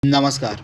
नमस्कार।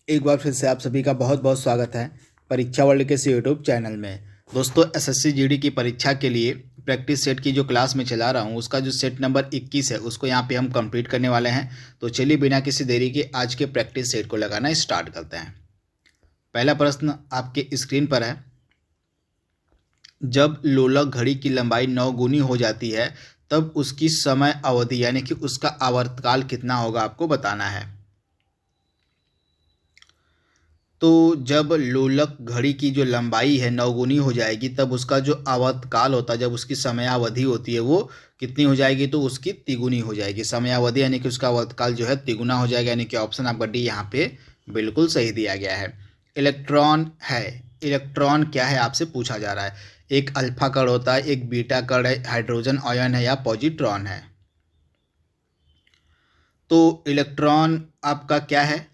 एक बार फिर से आप सभी का बहुत बहुत स्वागत है परीक्षा वर्ल्ड के इस यूट्यूब चैनल में। दोस्तों, एसएससी जीडी की परीक्षा के लिए प्रैक्टिस सेट की जो क्लास में चला रहा हूं उसका जो सेट नंबर 21 है उसको यहां पे हम कंप्लीट करने वाले हैं। तो चलिए बिना किसी देरी के आज के प्रैक्टिस सेट को लगाना स्टार्ट करते हैं। पहला प्रश्न आपके स्क्रीन पर है। जब लोलक घड़ी की लंबाई 9 गुनी हो जाती है तब उसकी समय अवधि यानी कि उसका आवर्तकाल कितना होगा आपको बताना है। तो जब लोलक घड़ी की जो लंबाई है 9 गुनी हो जाएगी तब उसका जो आवर्तकाल होता है, जब उसकी समयावधि होती है वो कितनी हो जाएगी, तो उसकी तिगुनी हो जाएगी। समयावधि यानी कि उसका आवर्तकाल जो है तिगुना हो जाएगा, यानी कि ऑप्शन आपका डी यहाँ पे बिल्कुल सही दिया गया है। इलेक्ट्रॉन है। इलेक्ट्रॉन क्या है आपसे पूछा जा रहा है। एक अल्फा कण होता है, एक बीटा कण है, हाइड्रोजन आयन है या पॉजिट्रॉन है। तो इलेक्ट्रॉन आपका क्या है,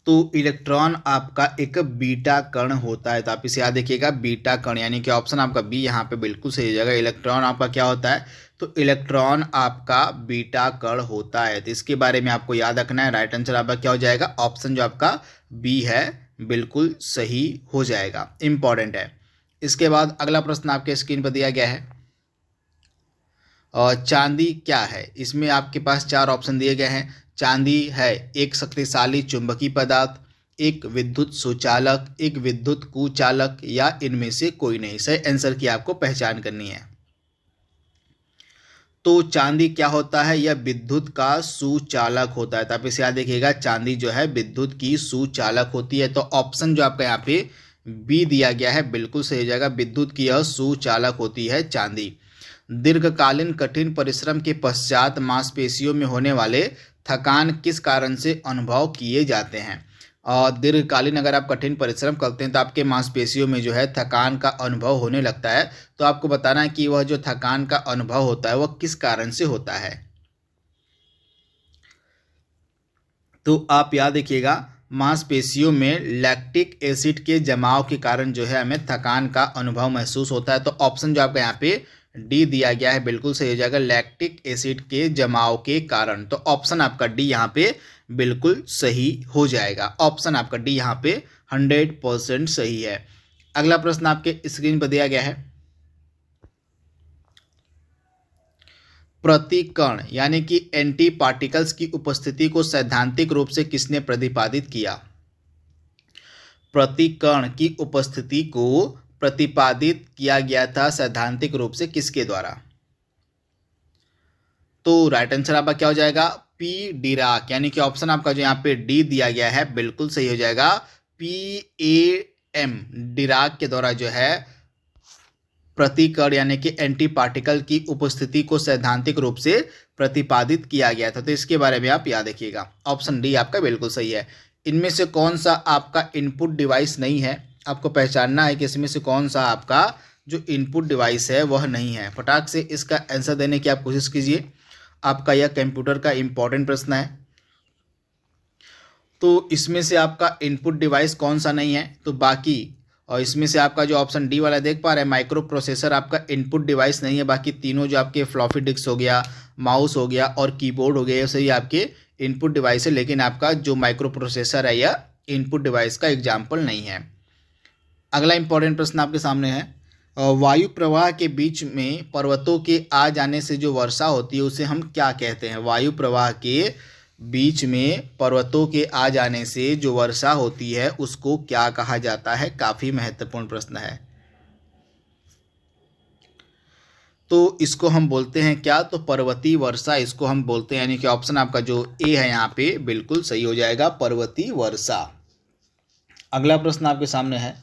तो इलेक्ट्रॉन आपका एक बीटा कण होता है। तो आप इसे याद रखिएगा, बीटा कण, यानी कि ऑप्शन आपका बी यहाँ पे बिल्कुल सही हो जाएगा। इलेक्ट्रॉन आपका क्या होता है, तो इलेक्ट्रॉन आपका बीटा कण होता है। तो इसके बारे में आपको याद रखना है। राइट आंसर आपका क्या हो जाएगा, ऑप्शन जो आपका बी है बिल्कुल सही हो जाएगा, इंपॉर्टेंट है। इसके बाद अगला प्रश्न आपके स्क्रीन पर दिया गया है। और चांदी क्या है, इसमें आपके पास 4 ऑप्शन दिए गए हैं। चांदी है एक शक्तिशाली चुंबकीय पदार्थ, एक विद्युत सुचालक, एक विद्युत कुचालक या इनमें से कोई नहीं। सही आंसर की आपको पहचान करनी है। तो चांदी क्या होता है, यह विद्युत का सुचालक होता है। तो आप इसे याद देखिएगा, चांदी जो है विद्युत की सुचालक होती है। तो ऑप्शन जो आपका यहाँ पे बी दिया गया है बिल्कुल सही हो जाएगा। विद्युत की यह सुचालक होती है चांदी। दीर्घकालीन कठिन परिश्रम के पश्चात मांसपेशियों में होने वाले थकान किस कारण से अनुभव किए जाते हैं। और दीर्घकालीन अगर आप कठिन परिश्रम करते हैं तो आपके मांसपेशियों में जो है थकान का अनुभव होने लगता है। तो आपको बताना है कि वह जो थकान का अनुभव होता है वह किस कारण से होता है। तो आप याद रखिएगा, मांसपेशियों में लैक्टिक एसिड के जमाव के कारण जो है हमें थकान का अनुभव महसूस होता है। तो ऑप्शन जो आपका यहाँ पे डी दिया गया है बिल्कुल सही हो जाएगा, लैक्टिक एसिड के जमाव के कारण। तो ऑप्शन आपका डी यहाँ पे बिल्कुल सही हो जाएगा। ऑप्शन आपका डी यहाँ पे 100% सही है। अगला प्रश्न आपके स्क्रीन पर दिया गया है। प्रतिकण यानी कि एंटी पार्टिकल्स की उपस्थिति को सैद्धांतिक रूप से किसने प्रतिपादित किया। प्रतिकण की उपस्थिति को प्रतिपादित किया गया था सैद्धांतिक रूप से किसके द्वारा। तो राइट आंसर आपका क्या हो जाएगा, पी डिराक, यानी कि ऑप्शन आपका जो यहाँ पे डी दिया गया है बिल्कुल सही हो जाएगा। PAM डिराक के द्वारा जो है प्रतिकण यानी कि एंटी पार्टिकल की उपस्थिति को सैद्धांतिक रूप से प्रतिपादित किया गया था। तो इसके बारे में आप याद रखिएगा, ऑप्शन डी आपका बिल्कुल सही है। इनमें से कौन सा आपका इनपुट डिवाइस नहीं है, आपको पहचानना है कि इसमें से कौन सा आपका जो इनपुट डिवाइस है वह नहीं है। फटाक से इसका आंसर देने की आप कोशिश कीजिए। आपका यह कंप्यूटर का इंपॉर्टेंट प्रश्न है। तो इसमें से आपका इनपुट डिवाइस कौन सा नहीं है, तो बाकी और इसमें से आपका जो ऑप्शन डी वाला देख पा रहे हैं, माइक्रो प्रोसेसर आपका इनपुट डिवाइस नहीं है। बाकी तीनों जो आपके फ्लॉपी डिस्क हो गया, माउस हो गया और कीबोर्ड हो गया, ये सही आपके इनपुट डिवाइस है। लेकिन आपका जो माइक्रो प्रोसेसर है यह इनपुट डिवाइस का एग्जाम्पल नहीं है। अगला इंपॉर्टेंट प्रश्न आपके सामने है। वायु प्रवाह के बीच में पर्वतों के आ जाने से जो वर्षा होती है उसे हम क्या कहते हैं। वायु प्रवाह के बीच में पर्वतों के आ जाने से जो वर्षा होती है उसको क्या कहा जाता है, काफी महत्वपूर्ण प्रश्न है। तो इसको हम बोलते हैं क्या, तो पर्वतीय वर्षा इसको हम बोलते हैं, यानी कि ऑप्शन आपका जो ए है यहाँ पे बिल्कुल सही हो जाएगा, पर्वतीय वर्षा। अगला प्रश्न आपके सामने है।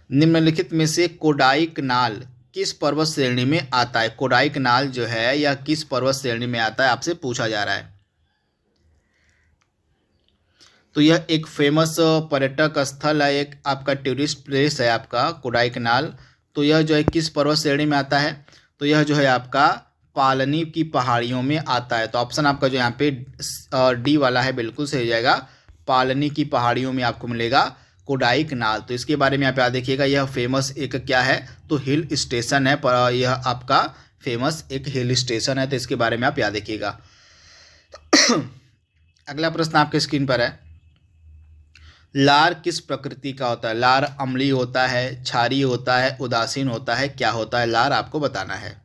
निम्नलिखित में से कोडाइकनाल किस पर्वत श्रेणी में आता है। कोडाइकनाल जो है यह किस पर्वत श्रेणी में आता है आपसे पूछा जा रहा है। तो यह एक फेमस पर्यटक स्थल है, एक आपका टूरिस्ट प्लेस है आपका कोडाइकनाल। तो यह जो है किस पर्वत श्रेणी में आता है, तो यह जो है आपका पालनी की पहाड़ियों में आता है। तो ऑप्शन आपका जो यहाँ पे डी वाला है बिल्कुल सही हो जाएगा, पालनी की पहाड़ियों में आपको मिलेगा कोडाइकनाल। तो इसके बारे में आप याद देखिएगा, यह फेमस एक क्या है, तो हिल स्टेशन है। पर यह आपका फेमस एक हिल स्टेशन है, तो इसके बारे में आप याद रखिएगा। अगला प्रश्न आपके स्क्रीन पर है, लार किस प्रकृति का होता है? लार अम्लीय होता है, क्षारीय होता है, उदासीन होता है, क्या होता है लार? आपको बताना है।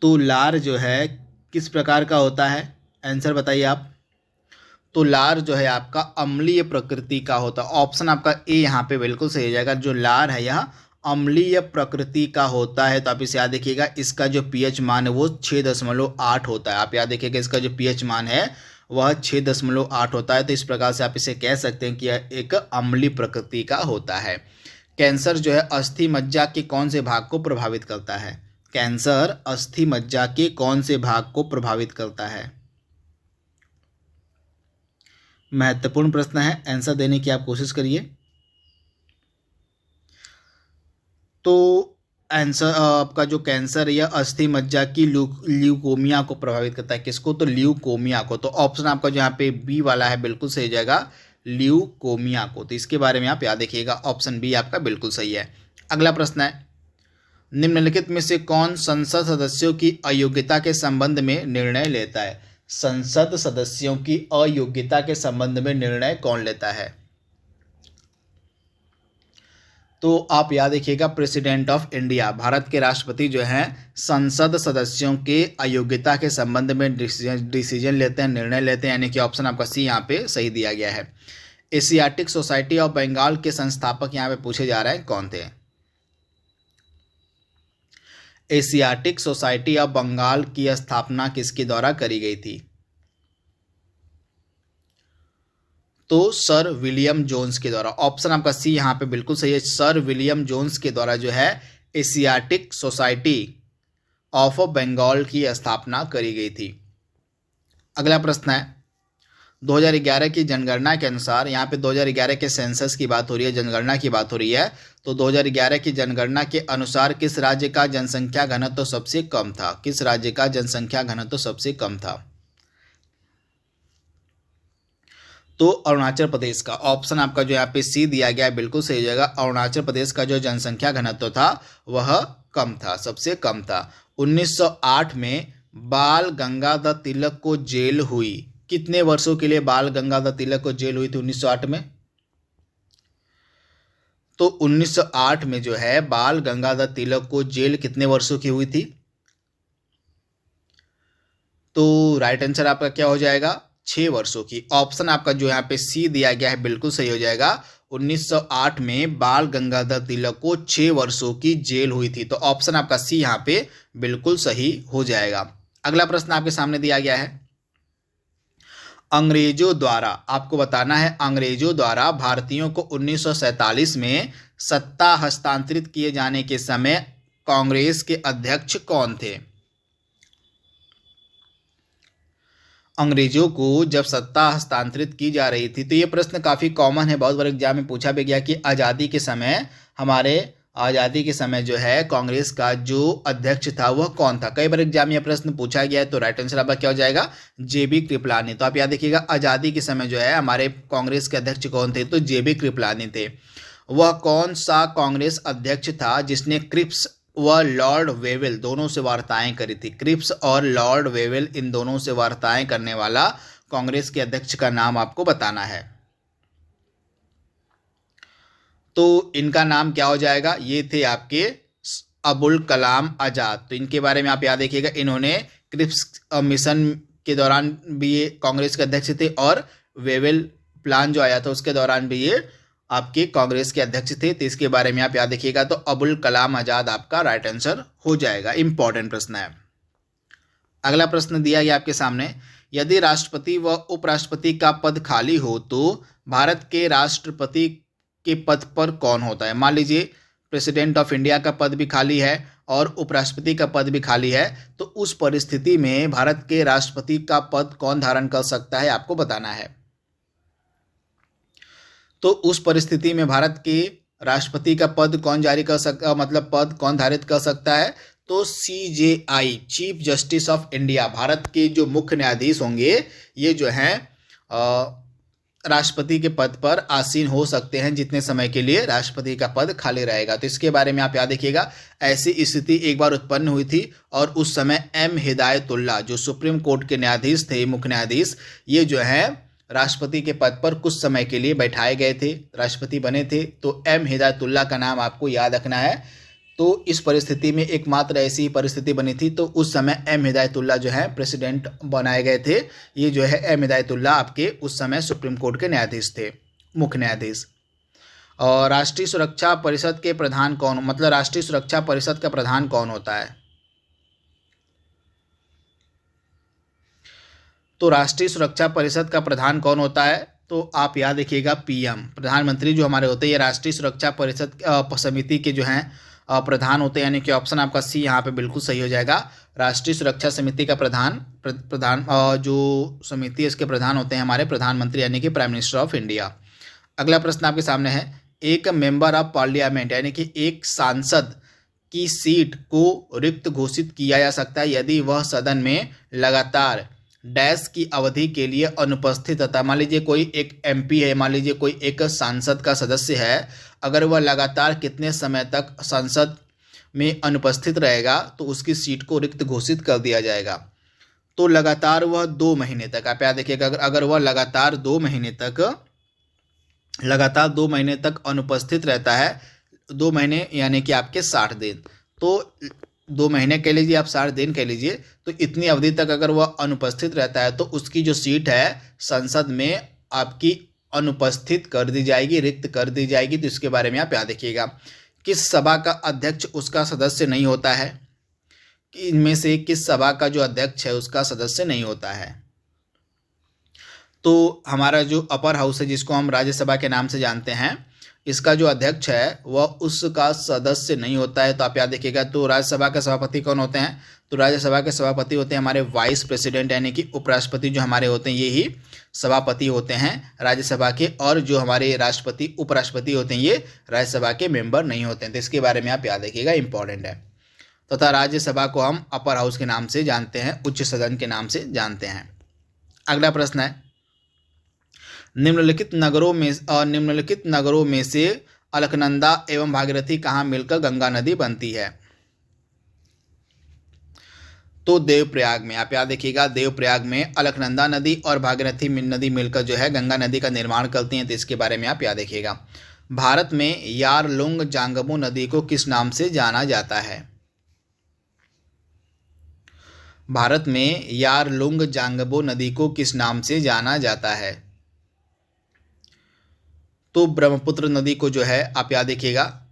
तो लार जो है किस प्रकार का होता है? आंसर बताइए आप। तो लार जो है आपका अम्लीय प्रकृति का होता है। ऑप्शन आपका ए यहाँ पे बिल्कुल सही हो जाएगा। जो लार है यह अम्लीय प्रकृति का होता है। तो आप इसे याद देखिएगा, इसका जो पीएच मान है वो 6.8 होता है। आप याद देखिएगा, इसका जो पीएच मान है वह 6.8 होता है। तो इस प्रकार से आप इसे कह सकते हैं कि यह एक अम्लीय प्रकृति का होता है। कैंसर जो है अस्थि मज्जा के कौन से भाग को प्रभावित करता है? कैंसर अस्थि मज्जा के कौन से भाग को प्रभावित करता है? महत्वपूर्ण प्रश्न है, आंसर देने की आप कोशिश करिए। तो आंसर आपका जो कैंसर या अस्थि मज्जा की ल्यूकोमिया को प्रभावित करता है। किसको? तो ल्यूकोमिया को। तो ऑप्शन आपका जो यहाँ पे बी वाला है बिल्कुल सही जाएगा, ल्यूकोमिया को। तो इसके बारे में आप याद रखिएगा, ऑप्शन बी आपका बिल्कुल सही है। अगला प्रश्न है, निम्नलिखित में से कौन संसद सदस्यों की अयोग्यता के संबंध में निर्णय लेता है? संसद सदस्यों की अयोग्यता के संबंध में निर्णय कौन लेता है? तो आप याद रखिएगा, प्रेसिडेंट ऑफ इंडिया, भारत के राष्ट्रपति जो हैं संसद सदस्यों के अयोग्यता के संबंध में डिसीजन लेते हैं, निर्णय लेते हैं। यानी कि ऑप्शन आपका सी यहाँ पे सही दिया गया है। एशियाटिक सोसाइटी ऑफ बंगाल के संस्थापक यहाँ पे पूछे जा रहे हैं, कौन थे? एशियाटिक सोसाइटी ऑफ बंगाल की स्थापना किसके द्वारा करी गई थी? तो सर विलियम जोन्स के द्वारा। ऑप्शन आपका सी यहाँ पे बिल्कुल सही है, सर विलियम जोन्स के द्वारा जो है एशियाटिक सोसाइटी ऑफ बंगाल की स्थापना करी गई थी। अगला प्रश्न है, 2011 की जनगणना के अनुसार, यहाँ पे 2011 के सेंसस की बात हो रही है, जनगणना की बात हो रही है। तो 2011 की जनगणना के अनुसार किस राज्य का जनसंख्या घनत्व सबसे कम था? किस राज्य का जनसंख्या घनत्व सबसे कम था? तो अरुणाचल प्रदेश का। ऑप्शन आपका जो यहाँ पे सी दिया गया है बिल्कुल सही जगह। अरुणाचल प्रदेश का जो जनसंख्या घनत्व था वह कम था, सबसे कम था। 1908 में बाल गंगाधर तिलक को जेल हुई। कितने वर्षों के लिए बाल गंगाधर तिलक को जेल हुई थी 1908 में? तो 1908 में जो है बाल गंगाधर तिलक को जेल कितने वर्षों की हुई थी? तो राइट आंसर आपका क्या हो जाएगा? 6 वर्षों की। ऑप्शन आपका जो यहाँ पे सी दिया गया है बिल्कुल सही हो जाएगा। 1908 में बाल गंगाधर तिलक को 6 वर्षों की जेल हुई थी। तो ऑप्शन आपका सी यहाँ पे बिल्कुल सही हो जाएगा। अगला प्रश्न आपके सामने दिया गया है, अंग्रेजों द्वारा, आपको बताना है, अंग्रेजों द्वारा भारतीयों को 1947 में सत्ता हस्तांतरित किए जाने के समय कांग्रेस के अध्यक्ष कौन थे? अंग्रेजों को जब सत्ता हस्तांतरित की जा रही थी, तो ये प्रश्न काफ़ी कॉमन है, बहुत बार एग्जाम में पूछा भी गया कि आज़ादी के समय जो है कांग्रेस का जो अध्यक्ष था वह कौन था। कई बार एग्जाम में यह प्रश्न पूछा गया है। तो राइट आंसर आपका क्या हो जाएगा? जेबी कृपलानी। तो आप याद देखिएगा, आज़ादी के समय जो है हमारे कांग्रेस के अध्यक्ष कौन थे? तो जेबी कृपलानी थे। वह कौन सा कांग्रेस अध्यक्ष था जिसने क्रिप्स व लॉर्ड वेवेल दोनों से वार्ताएं करी थी? क्रिप्स और लॉर्ड वेवेल, इन दोनों से वार्ताएं करने वाला कांग्रेस के अध्यक्ष का नाम आपको बताना है। तो इनका नाम क्या हो जाएगा? ये थे आपके अबुल कलाम आज़ाद। तो इनके बारे में आप याद रखिएगा, इन्होंने क्रिप्स मिशन के दौरान भी ये कांग्रेस के अध्यक्ष थे और वेवेल प्लान जो आया था उसके दौरान भी ये आपके कांग्रेस के अध्यक्ष थे। तो इसके बारे में आप याद रखिएगा। तो अबुल कलाम आज़ाद आपका राइट आंसर हो जाएगा। इंपॉर्टेंट प्रश्न है। अगला प्रश्न दिया गया आपके सामने, यदि राष्ट्रपति व उपराष्ट्रपति का पद खाली हो तो भारत के राष्ट्रपति के पद पर कौन होता है? मान लीजिए प्रेसिडेंट ऑफ इंडिया का पद भी खाली है और उपराष्ट्रपति का पद भी खाली है, तो उस परिस्थिति में भारत के राष्ट्रपति का पद कौन धारण कर सकता है? आपको बताना है। तो उस परिस्थिति में भारत के राष्ट्रपति का पद कौन जारी कर सकता, मतलब पद कौन धारित कर सकता है? तो CJI, chief justice of India, Bharat के जो मुख्य न्यायाधीश होंगे ये जो हैं राष्ट्रपति के पद पर आसीन हो सकते हैं जितने समय के लिए राष्ट्रपति का पद खाली रहेगा। तो इसके बारे में आप याद रखिएगा। ऐसी स्थिति एक बार उत्पन्न हुई थी और उस समय एम हिदायतुल्लाह जो सुप्रीम कोर्ट के न्यायाधीश थे, मुख्य न्यायाधीश, ये जो है राष्ट्रपति के पद पर कुछ समय के लिए बैठाए गए थे, राष्ट्रपति बने थे। तो एम हिदायतुल्लाह का नाम आपको याद रखना है। तो इस परिस्थिति में एकमात्र ऐसी परिस्थिति बनी थी, तो उस समय एम हिदायतुल्लाह जो है प्रेसिडेंट बनाए गए थे। ये जो है एम हिदायतुल्लाह आपके उस समय सुप्रीम कोर्ट के न्यायाधीश थे, मुख्य न्यायाधीश। और राष्ट्रीय सुरक्षा परिषद के प्रधान कौन, मतलब राष्ट्रीय सुरक्षा परिषद का प्रधान कौन होता है? तो राष्ट्रीय सुरक्षा परिषद का प्रधान कौन होता है? तो आप याद रखिएगा पीएम, प्रधानमंत्री जो हमारे होते हैं, ये राष्ट्रीय सुरक्षा परिषद समिति के जो हैं प्रधान होते हैं। यानी कि ऑप्शन आपका सी यहाँ पे बिल्कुल सही हो जाएगा। राष्ट्रीय सुरक्षा समिति का प्रधान जो समिति है इसके प्रधान होते हैं हमारे प्रधानमंत्री यानी कि प्राइम मिनिस्टर ऑफ इंडिया। अगला प्रश्न आपके सामने है, एक मेंबर ऑफ पार्लियामेंट यानी कि एक सांसद की सीट को रिक्त घोषित किया जा सकता है यदि वह सदन में लगातार डैश की अवधि के लिए अनुपस्थित होता है। मान लीजिए कोई एक एमपी है, मान लीजिए कोई एक संसद का सदस्य है, अगर वह लगातार कितने समय तक संसद में अनुपस्थित रहेगा तो उसकी सीट को रिक्त घोषित कर दिया जाएगा। तो लगातार वह 2 महीने तक, आप याद देखिएगा, अगर वह लगातार 2 महीने तक अनुपस्थित रहता है, 2 महीने यानी कि आपके 60 दिन, तो 2 महीने कह लीजिए, आप 60 दिन कह लीजिए, तो इतनी अवधि तक अगर वह अनुपस्थित रहता है तो उसकी जो सीट है संसद में आपकी अनुपस्थित कर दी जाएगी, रिक्त कर दी जाएगी। तो इसके बारे में आप याद रखिएगा। किस सभा का अध्यक्ष उसका सदस्य नहीं होता है? इनमें से किस सभा का जो अध्यक्ष है उसका सदस्य नहीं होता है? तो हमारा जो अपर हाउस है जिसको हम राज्यसभा के नाम से जानते हैं, इसका जो अध्यक्ष है वह उसका सदस्य नहीं होता है। तो आप याद रखिएगा। तो राज्यसभा के सभापति कौन होते हैं? तो राज्यसभा के सभापति होते हैं हमारे वाइस प्रेसिडेंट यानी कि उपराष्ट्रपति जो हमारे होते हैं, ये ही सभापति होते हैं राज्यसभा के। और जो हमारे राष्ट्रपति उपराष्ट्रपति होते हैं ये राज्यसभा के मेंबर नहीं होते हैं। तो इसके बारे में आप याद रखिएगा, इंपॉर्टेंट है। तथा राज्यसभा को हम अपर हाउस के नाम से जानते हैं, उच्च सदन के नाम से जानते हैं। अगला प्रश्न है, निम्नलिखित नगरों में से अलकनंदा एवं भागीरथी कहाँ मिलकर गंगा नदी बनती है? तो देवप्रयाग में। आप याद रखिएगा, देवप्रयाग में अलकनंदा नदी और भागीरथी नदी मिलकर जो है गंगा नदी का निर्माण करती हैं। तो इसके बारे में आप याद रखिएगा। भारत में यारलुंग जांगबो नदी को किस नाम से जाना जाता है? भारत में यारलुंग जांगबो नदी को किस नाम से जाना जाता है? तो ब्रह्मपुत्र नदी को जो है आप याद रखिएगा,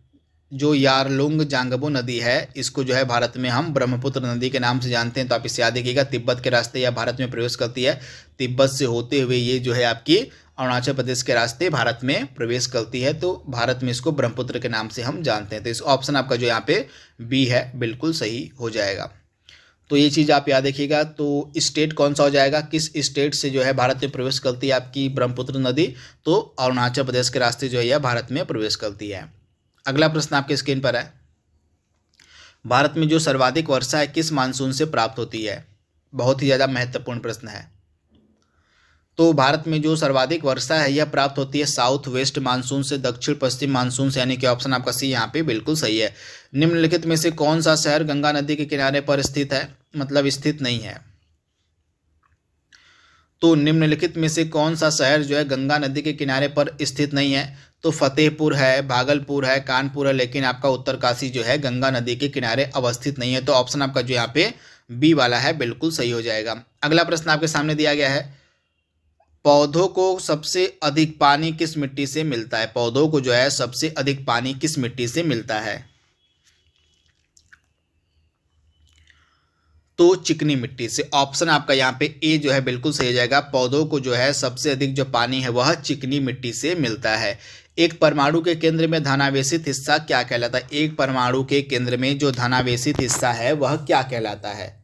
जो यारलुंग जांगबो नदी है इसको जो है भारत में हम ब्रह्मपुत्र नदी के नाम से जानते हैं। तो आप इसे याद रखिएगा। तिब्बत के रास्ते या भारत में प्रवेश करती है, तिब्बत से होते हुए ये जो है आपकी अरुणाचल प्रदेश के रास्ते भारत में प्रवेश करती है। तो भारत में इसको ब्रह्मपुत्र के नाम से हम जानते हैं। तो इस ऑप्शन आपका जो यहाँ पे बी है बिल्कुल सही हो जाएगा। तो ये चीज़ आप याद रखिएगा। तो स्टेट कौन सा हो जाएगा, किस स्टेट से जो है भारत में प्रवेश करती है आपकी ब्रह्मपुत्र नदी? तो अरुणाचल प्रदेश के रास्ते जो है यह भारत में प्रवेश करती है। अगला प्रश्न आपके स्क्रीन पर है, भारत में जो सर्वाधिक वर्षा है किस मानसून से प्राप्त होती है? बहुत ही ज़्यादा महत्वपूर्ण प्रश्न है। तो भारत में जो सर्वाधिक वर्षा है यह प्राप्त होती है साउथ वेस्ट मानसून से, दक्षिण पश्चिम मानसून से, यानी कि ऑप्शन आपका सी यहाँ पे बिल्कुल सही है। निम्नलिखित में से कौन सा शहर गंगा नदी के किनारे पर स्थित है, मतलब स्थित नहीं है? तो निम्नलिखित में से कौन सा शहर जो है गंगा नदी के किनारे पर स्थित नहीं है? तो फतेहपुर है, भागलपुर है, कानपुर है, लेकिन आपका उत्तरकाशी जो है गंगा नदी के किनारे अवस्थित नहीं है। तो ऑप्शन आपका जो यहाँ पे बी वाला है बिल्कुल सही हो जाएगा। अगला प्रश्न आपके सामने दिया गया है, पौधों को सबसे अधिक पानी किस मिट्टी से मिलता है? पौधों को जो है सबसे अधिक पानी किस मिट्टी से मिलता है? तो चिकनी मिट्टी से। ऑप्शन आपका यहाँ पे ए जो है बिल्कुल सही हो जाएगा। पौधों को जो है सबसे अधिक जो पानी है वह चिकनी मिट्टी से मिलता है। एक परमाणु के केंद्र में धनावेशित हिस्सा क्या कहलाता है? एक परमाणु के केंद्र में जो धनावेशित हिस्सा है वह क्या कहलाता है?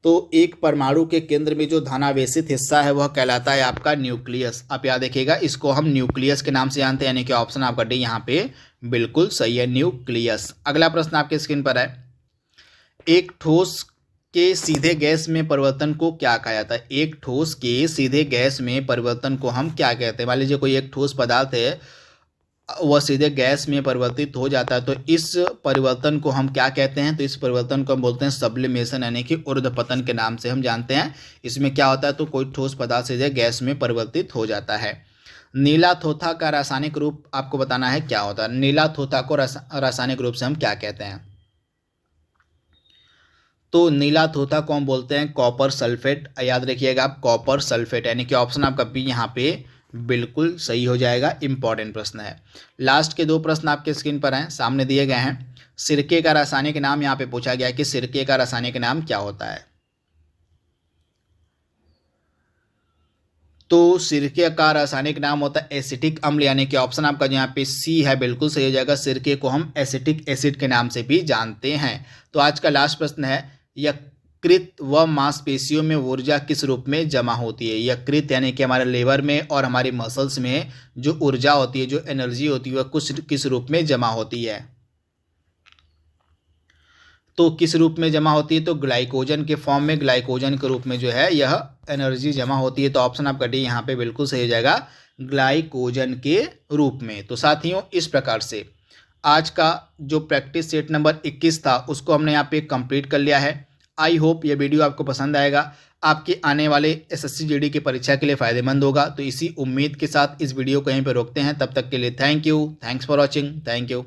तो एक परमाणु के केंद्र में जो धनावेशित हिस्सा है वह कहलाता है आपका न्यूक्लियस। आप याद रखिएगा, इसको हम न्यूक्लियस के नाम से जानते हैं, यानी कि ऑप्शन आपका डी यहाँ पे बिल्कुल सही है, न्यूक्लियस। अगला प्रश्न आपके स्क्रीन पर है, एक ठोस के सीधे गैस में परिवर्तन को क्या कहा जाता है? एक ठोस के सीधे गैस में परिवर्तन को हम क्या कहते हैं? मान लीजिए कोई एक ठोस पदार्थ है, वह सीधे गैस में परिवर्तित हो जाता है, तो इस परिवर्तन को हम क्या कहते हैं? तो इस परिवर्तन को हम बोलते हैं सब्लिमेशन, यानी कि ऊर्ध्वपतन के नाम से हम जानते हैं। इसमें क्या होता है? तो कोई ठोस पदार्थ सीधे गैस में परिवर्तित हो जाता है। नीला थोथा का रासायनिक रूप आपको बताना है क्या होता है? नीला थोथा को रासायनिक रूप से हम क्या कहते हैं? तो नीला थोथा को हम बोलते हैं कॉपर सल्फेट। याद रखिएगा आप, कॉपर सल्फेट, यानी कि ऑप्शन आपका बी यहाँ पे बिल्कुल सही हो जाएगा। इंपॉर्टेंट प्रश्न है। लास्ट के 2 प्रश्न आपके स्क्रीन पर हैं, सामने दिए गए हैं। सिरके का रासायनिक नाम यहाँ पे पूछा गया है कि सिरके का रासायनिक नाम क्या होता है? तो सिरके का रासायनिक नाम होता है एसिटिक अम्ल, यानी कि ऑप्शन आपका जो यहाँ पे सी है बिल्कुल सही हो जाएगा। सिरके को हम एसिटिक एसिड के नाम से भी जानते हैं। तो आज का लास्ट प्रश्न है, यकृत व मांसपेशियों में ऊर्जा किस रूप में जमा होती है? यकृत यानी कि हमारे लेवर में और हमारी मसल्स में जो ऊर्जा होती है, जो एनर्जी होती है, वह किस रूप में जमा होती है? तो किस रूप में जमा होती है? तो ग्लाइकोजन के फॉर्म में, ग्लाइकोजन के रूप में जो है यह एनर्जी जमा होती है। तो ऑप्शन आपका डी यहाँ पे बिल्कुल सही हो जाएगा, ग्लाइकोजन के रूप में। तो साथियों, इस प्रकार से आज का जो प्रैक्टिस सेट नंबर 21 था उसको हमने यहाँ पे कंप्लीट कर लिया है। आई होप ये वीडियो आपको पसंद आएगा, आपके आने वाले एसएससी जीडी की परीक्षा के लिए फ़ायदेमंद होगा। तो इसी उम्मीद के साथ इस वीडियो को यहीं पर रोकते हैं। तब तक के लिए thank you, thanks for watching, thank you.